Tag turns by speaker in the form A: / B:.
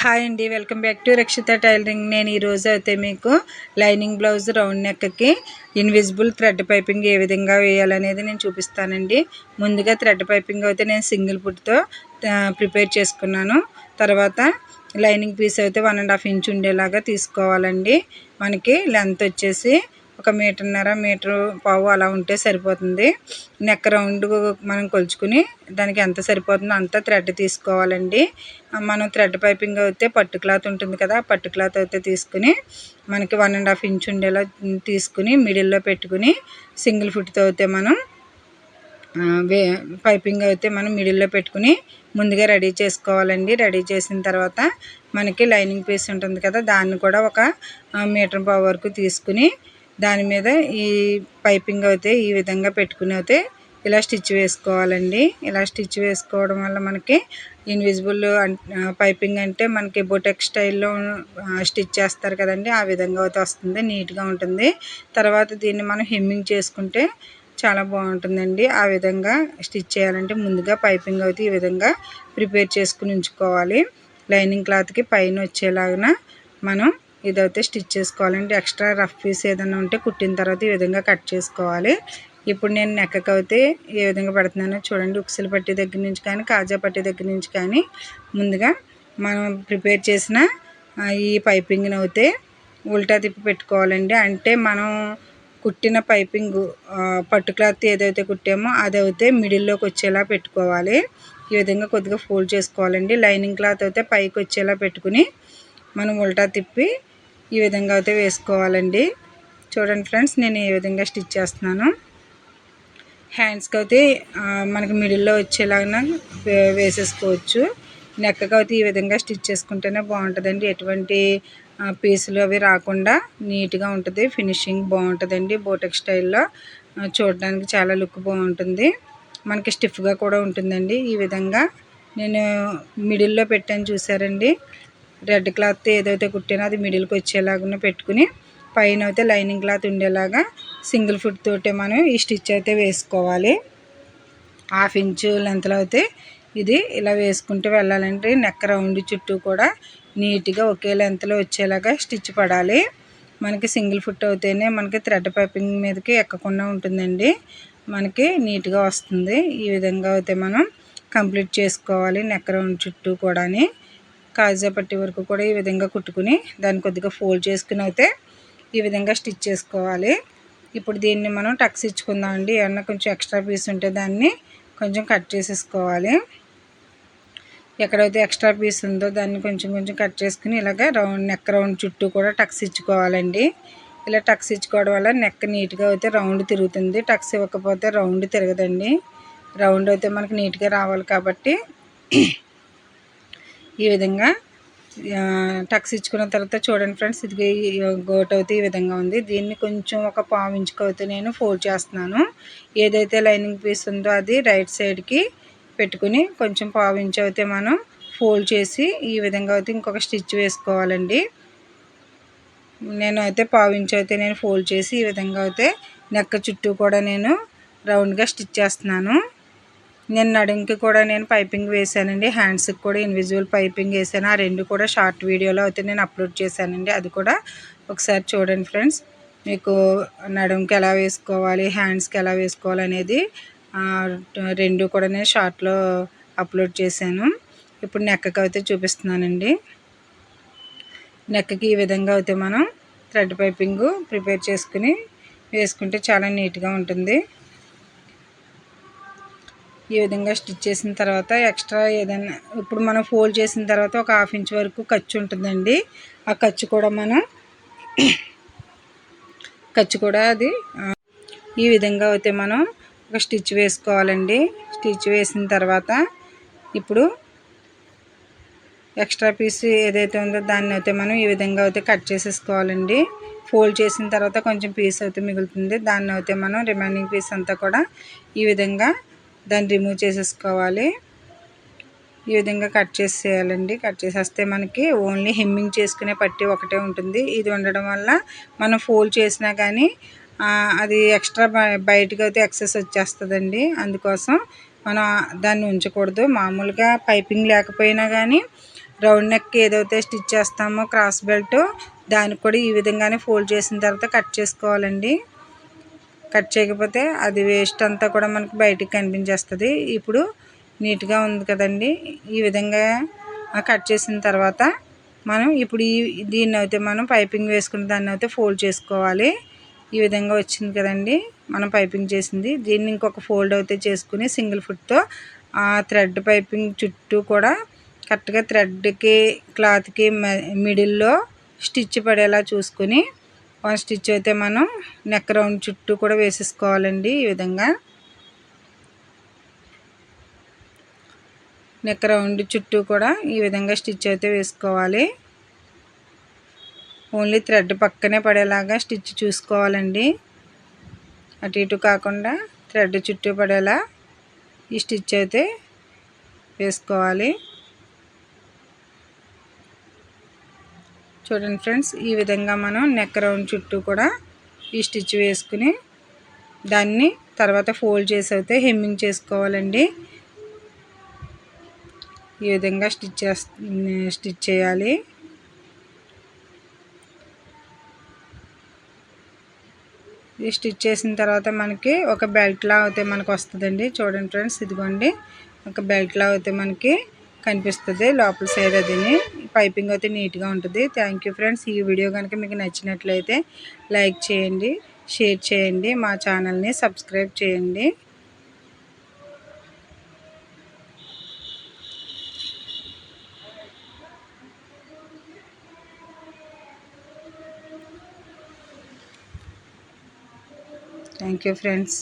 A: Hi అండి, welcome back to Rakshita tailoring. నేను ఈరోజు అయితే మీకు లైనింగ్ బ్లౌజ్ రౌండ్ నెక్కి ఇన్విజిబుల్ థ్రెడ్ పైపింగ్ ఏ విధంగా వేయాలనేది నేను చూపిస్తానండి. ముందుగా థ్రెడ్ పైపింగ్ అయితే నేను సింగిల్ ఫుట్తో ప్రిపేర్ చేసుకున్నాను. తర్వాత లైనింగ్ పీస్ అయితే 1.5 ఇంచ్ ఉండేలాగా తీసుకోవాలండి. మనకి లెంత్ వచ్చేసి 1.5 మీటర్ పావు అలా ఉంటే సరిపోతుంది. నెక్ రౌండ్ మనం కొలుచుకుని దానికి ఎంత సరిపోతుందో అంత థ్రెడ్ తీసుకోవాలండి. మనం థ్రెడ్ పైపింగ్ అయితే పట్టు క్లాత్ ఉంటుంది కదా, పట్టు క్లాత్ అయితే తీసుకుని మనకి 1.5 ఇంచ్ ఉండేలా తీసుకుని మిడిల్లో పెట్టుకుని సింగిల్ ఫుట్తో అయితే మనం పైపింగ్ అయితే మనం మిడిల్లో పెట్టుకుని ముందుగా రెడీ చేసుకోవాలండి. రెడీ చేసిన తర్వాత మనకి లైనింగ్ పీస్ ఉంటుంది కదా, దాన్ని కూడా 1.5 మీటర్ వరకు తీసుకుని దాని మీద ఈ పైపింగ్ అయితే ఈ విధంగా పెట్టుకుని అయితే ఇలా స్టిచ్ వేసుకోవాలండి. ఇలా స్టిచ్ వేసుకోవడం వల్ల మనకి ఇన్విజిబుల్ పైపింగ్ అంటే మనకి బొటెక్ స్టైల్లో స్టిచ్ చేస్తారు కదండి, ఆ విధంగా అయితే వస్తుంది, నీట్గా ఉంటుంది. తర్వాత దీన్ని మనం హెమ్మింగ్ చేసుకుంటే చాలా బాగుంటుందండి. ఆ విధంగా స్టిచ్ చేయాలంటే ముందుగా పైపింగ్ అయితే ఈ విధంగా ప్రిపేర్ చేసుకుని ఉంచుకోవాలి. లైనింగ్ క్లాత్కి పైన వచ్చేలాగా మనం ఇదైతే స్టిచ్ చేసుకోవాలండి. ఎక్స్ట్రా రఫ్ పీస్ ఏదైనా ఉంటే కుట్టిన తర్వాత ఈ విధంగా కట్ చేసుకోవాలి. ఇప్పుడు నేను నెక్కకి అయితే ఏ విధంగా పెడుతున్నానో చూడండి. ఉక్సుల పట్టి దగ్గర నుంచి కానీ కాజా పట్టి దగ్గర నుంచి కానీ ముందుగా మనం ప్రిపేర్ చేసిన ఈ పైపింగ్ని అయితే ఉల్టా తిప్పి పెట్టుకోవాలండి. అంటే మనం కుట్టిన పైపింగ్ పట్టు క్లాత్ ఏదైతే కుట్టామో అదైతే మిడిల్లోకి వచ్చేలా పెట్టుకోవాలి. ఈ విధంగా కొద్దిగా ఫోల్డ్ చేసుకోవాలండి. లైనింగ్ క్లాత్ అయితే పైకి వచ్చేలా పెట్టుకుని మనం ఉల్టా తిప్పి ఈ విధంగా అయితే వేసుకోవాలండి. చూడండి ఫ్రెండ్స్, నేను ఈ విధంగా స్టిచ్ చేస్తున్నాను. హ్యాండ్స్కి అయితే మనకి మిడిల్లో వచ్చేలాగా వేసేసుకోవచ్చు. నెక్కకి అయితే ఈ విధంగా స్టిచ్ చేసుకుంటేనే బాగుంటుందండి. ఎటువంటి పీసులు అవి రాకుండా నీట్గా ఉంటుంది. ఫినిషింగ్ బాగుంటుందండి. బోటెక్ స్టైల్లో చూడడానికి చాలా లుక్ బాగుంటుంది. మనకి స్టిఫ్గా కూడా ఉంటుందండి. ఈ విధంగా నేను మిడిల్లో పెట్టాను చూసారండి. రెడ్ క్లాత్ ఏదైతే కుట్టానో అది మిడిల్కి వచ్చేలాగా పెట్టుకుని పైన అయితే లైనింగ్ క్లాత్ ఉండేలాగా సింగిల్ ఫుట్ తోటే మనం ఈ స్టిచ్ అయితే వేసుకోవాలి. 1/2 ఇంచు లెంత్లో అయితే ఇది ఇలా వేసుకుంటూ వెళ్ళాలంటే నెక్ రౌండ్ చుట్టూ కూడా నీట్గా ఒకే లెంత్లో వచ్చేలాగా స్టిచ్ పడాలి. మనకి సింగిల్ ఫుట్ అయితేనే మనకి థ్రెడ్ పైపింగ్ మీదకి ఎక్కకుండా ఉంటుందండి, మనకి నీట్గా వస్తుంది. ఈ విధంగా అయితే మనం కంప్లీట్ చేసుకోవాలి. నెక్ రౌండ్ చుట్టూ కూడా కాజా పట్టి వరకు కూడా ఈ విధంగా కుట్టుకుని దాన్ని కొద్దిగా ఫోల్డ్ చేసుకుని అయితే ఈ విధంగా స్టిచ్ చేసుకోవాలి. ఇప్పుడు దీన్ని మనం టక్స్ ఇచ్చుకుందామండి. ఏమన్నా కొంచెం ఎక్స్ట్రా పీస్ ఉంటే దాన్ని కొంచెం కట్ చేసేసుకోవాలి. ఎక్కడైతే ఎక్స్ట్రా పీస్ ఉందో దాన్ని కొంచెం కొంచెం కట్ చేసుకుని ఇలాగ నెక్ రౌండ్ చుట్టూ కూడా టక్స్ ఇచ్చుకోవాలండి. ఇలా టక్స్ ఇచ్చుకోవడం వల్ల నెక్ నీట్గా అయితే రౌండ్ తిరుగుతుంది. టక్స్ ఇవ్వకపోతే రౌండ్ తిరగదండి. రౌండ్ అయితే మనకి నీట్గా రావాలి కాబట్టి ఈ విధంగా టక్స్ ఇచ్చుకున్న తర్వాత చూడండి ఫ్రెండ్స్, ఇది గోట్ అయితే ఈ విధంగా ఉంది. దీన్ని కొంచెం 1/4 ఇంచుకి అయితే నేను ఫోల్డ్ చేస్తున్నాను. ఏదైతే లైనింగ్ పీస్ ఉందో అది రైట్ సైడ్కి పెట్టుకుని కొంచెం 1/4 ఇంచు అయితే మనం ఫోల్డ్ చేసి ఈ విధంగా అయితే ఇంకొక స్టిచ్ వేసుకోవాలండి. నేను అయితే 1/4 ఇంచు అయితే నేను ఫోల్డ్ చేసి ఈ విధంగా అయితే నెక్ చుట్టూ కూడా నేను రౌండ్గా స్టిచ్ చేస్తున్నాను. నేను నడుంకి కూడా నేను పైపింగ్ వేసానండి. హ్యాండ్స్కి కూడా ఇన్విజిబుల్ పైపింగ్ వేసాను. ఆ రెండు కూడా షార్ట్ వీడియోలో అయితే నేను అప్లోడ్ చేశానండి. అది కూడా ఒకసారి చూడండి ఫ్రెండ్స్. మీకు నడుంకి ఎలా వేసుకోవాలి, హ్యాండ్స్కి ఎలా వేసుకోవాలి అనేది రెండు కూడా నేను షార్ట్లో అప్లోడ్ చేశాను. ఇప్పుడు నెక్కకి అయితే చూపిస్తున్నానండి. నెక్కకి ఈ విధంగా అయితే మనం థ్రెడ్ పైపింగ్ ప్రిపేర్ చేసుకుని వేసుకుంటే చాలా నీట్గా ఉంటుంది. ఈ విధంగా స్టిచ్ చేసిన తర్వాత ఎక్స్ట్రా ఏదైనా ఇప్పుడు మనం ఫోల్డ్ చేసిన తర్వాత 1/2 ఇంచ్ వరకు ఖర్చు ఉంటుందండి. ఆ ఖర్చు కూడా అది ఈ విధంగా అయితే మనం ఒక స్టిచ్ వేసుకోవాలండి. స్టిచ్ వేసిన తర్వాత ఇప్పుడు ఎక్స్ట్రా పీస్ ఏదైతే ఉందో దాన్ని అయితే మనం ఈ విధంగా అయితే కట్ చేసేసుకోవాలండి. ఫోల్డ్ చేసిన తర్వాత కొంచెం పీస్ అయితే మిగులుతుంది. దాన్ని అయితే మనం రిమైనింగ్ పీస్ అంతా కూడా ఈ విధంగా దాన్ని రిమూవ్ చేసేసుకోవాలి. ఈ విధంగా కట్ చేసేయాలండి. కట్ చేసేస్తే మనకి ఓన్లీ హెమ్మింగ్ చేసుకునే పట్టి ఒకటే ఉంటుంది. ఇది ఉండడం వల్ల మనం ఫోల్డ్ చేసినా కానీ అది ఎక్స్ట్రా బయటకు అయితే ఎక్సెస్ వచ్చేస్తుందండి. అందుకోసం మనం దాన్ని ఉంచకూడదు. మామూలుగా పైపింగ్ లేకపోయినా కానీ రౌండ్ నెక్ ఏదైతే స్టిచ్ చేస్తామో క్రాస్ బెల్ట్ దానికి కూడా ఈ విధంగానే ఫోల్డ్ చేసిన తర్వాత కట్ చేసుకోవాలండి. కట్ చేయకపోతే అది వేస్ట్ అంతా కూడా మనకు బయటికి కనిపించేస్తుంది. ఇప్పుడు నీట్గా ఉంది కదండి. ఈ విధంగా కట్ చేసిన తర్వాత మనం ఇప్పుడు దీన్ని అయితే మనం పైపింగ్ వేసుకున్న దాన్ని అయితే ఫోల్డ్ చేసుకోవాలి. ఈ విధంగా వచ్చింది కదండి మనం పైపింగ్ చేసింది. దీన్ని ఇంకొక ఫోల్డ్ అయితే చేసుకుని సింగిల్ ఫుట్తో ఆ థ్రెడ్ పైపింగ్ చుట్టూ కూడా కరెక్ట్గా థ్రెడ్కి క్లాత్కి మిడిల్లో స్టిచ్ పడేలా చూసుకుని 1 స్టిచ్ అయితే మనం నెక్ రౌండ్ చుట్టూ కూడా వేసేసుకోవాలండి. ఈ విధంగా నెక్ రౌండ్ చుట్టూ కూడా ఈ విధంగా స్టిచ్ అయితే వేసుకోవాలి. ఓన్లీ థ్రెడ్ పక్కనే పడేలాగా స్టిచ్ చూసుకోవాలండి. అటు ఇటు కాకుండా థ్రెడ్ చుట్టూ పడేలా ఈ స్టిచ్ అయితే వేసుకోవాలి. చూడండి ఫ్రెండ్స్, ఈ విధంగా మనం నెక్ రౌండ్ చుట్టూ కూడా ఈ స్టిచ్ వేసుకుని దాన్ని తర్వాత ఫోల్డ్ చేసి అయితే హెమ్మింగ్ చేసుకోవాలండి. ఈ విధంగా స్టిచ్ చేయాలి. ఈ స్టిచ్ చేసిన తర్వాత మనకి ఒక బెల్ట్లా అయితే మనకు వస్తుందండి. చూడండి ఫ్రెండ్స్, ఇదిగోండి ఒక బెల్ట్లా అయితే మనకి కనిపిస్తుంది లోపల సైడ్. అదిని పైపింగ్ అయితే నీట్గా ఉంటుంది. Thank you friends. ఈ వీడియో కనుక మీకు నచ్చినట్లయితే లైక్ చేయండి, షేర్ చేయండి, మా ఛానల్ని సబ్స్క్రైబ్ చేయండి. Thank you friends.